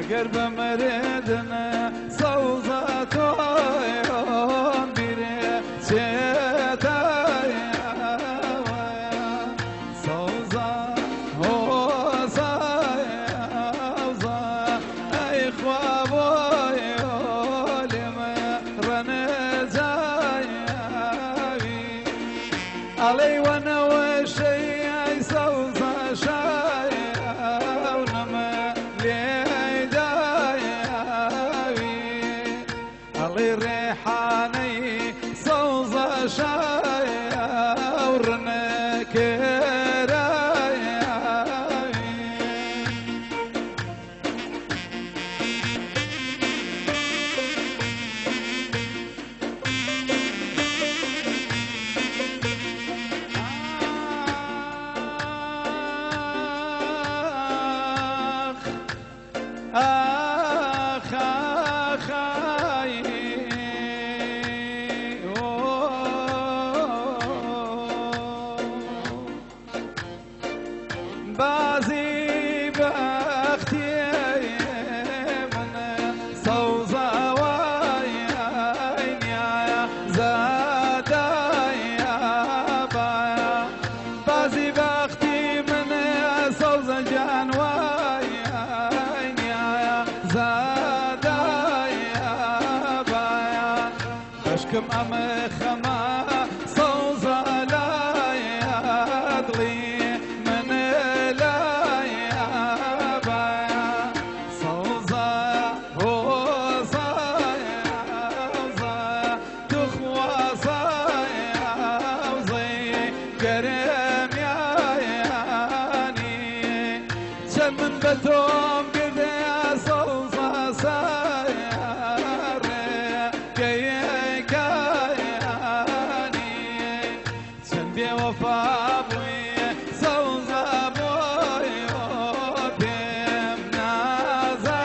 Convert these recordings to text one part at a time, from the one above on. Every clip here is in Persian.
قرب مردنا صوزتهم بيري شتايا صوزا هوزايا وزا اي خوابوي لما رنزايا علي وانا وشي صوزا شايا ونما ريحاني صوزة شايا ورنا كرايا آخ آخ بازي بختي من صوزة ويا زادا يا بايا بازي بختي من صوزة جان ويا زادا يا بايا اشكم ام خما صوزة لا يضلي من بتوم كذا صوصة ساير كي كياني سندي وفا بوي صوصة بوي وبيم نازاياني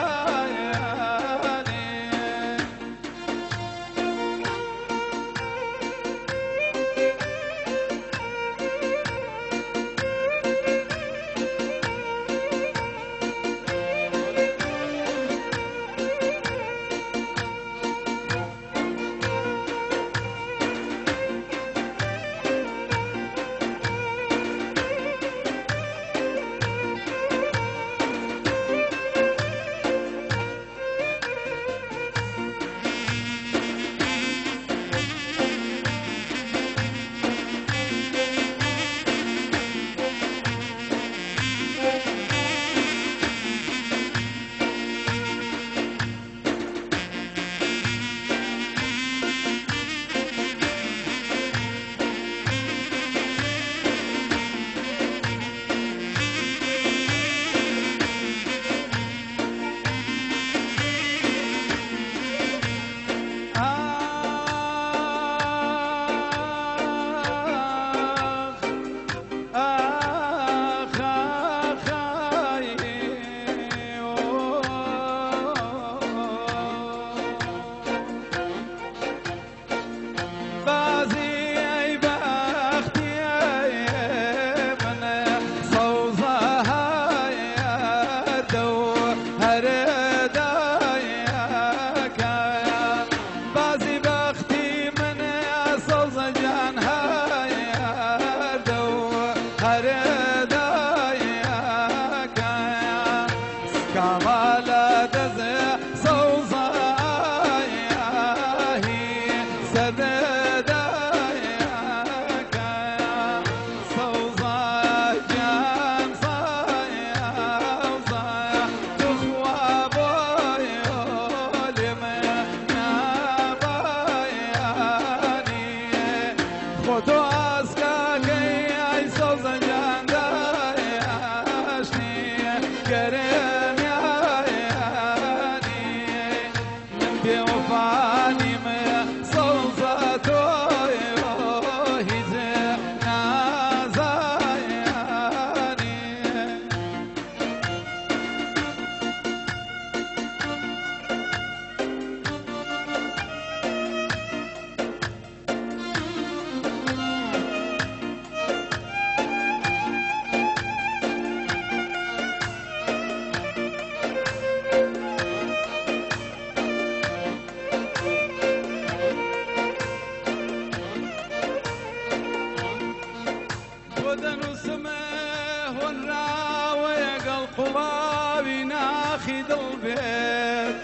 ناخي دڵبێت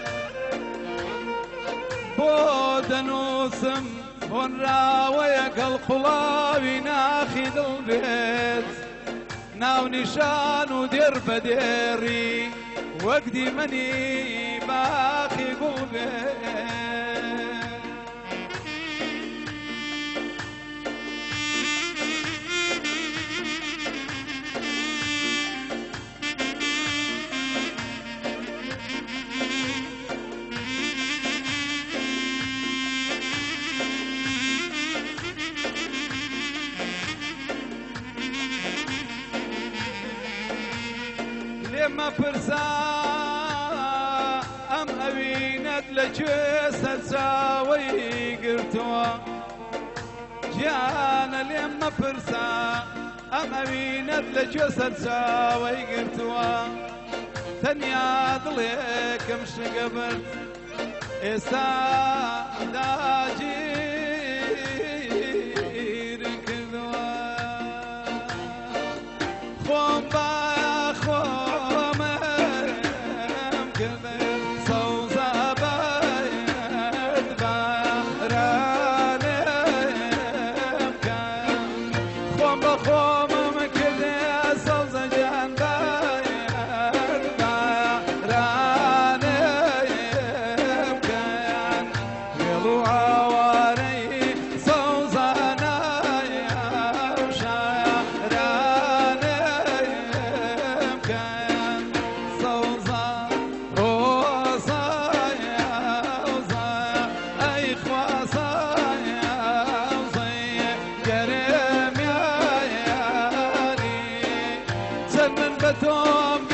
بۆ دەنووسم هۆنراوەیە گەڵ قوڵاوی ناخی دڵبێت ناو نیشان و دێر بە دێڕی وەک دیمەنی باخی گوڵ بێت لێمە پرسا ئەم ئەوینەت لەکوێ سەرچاوەی گرتووە گیانە لێم مەپرسا ئەم ئەوینەت لەکوێ سەرچاوەی گرتووە تەنیا دڵێکم شگە برد ئێستا داگیر کردووە خۆم با من بتوم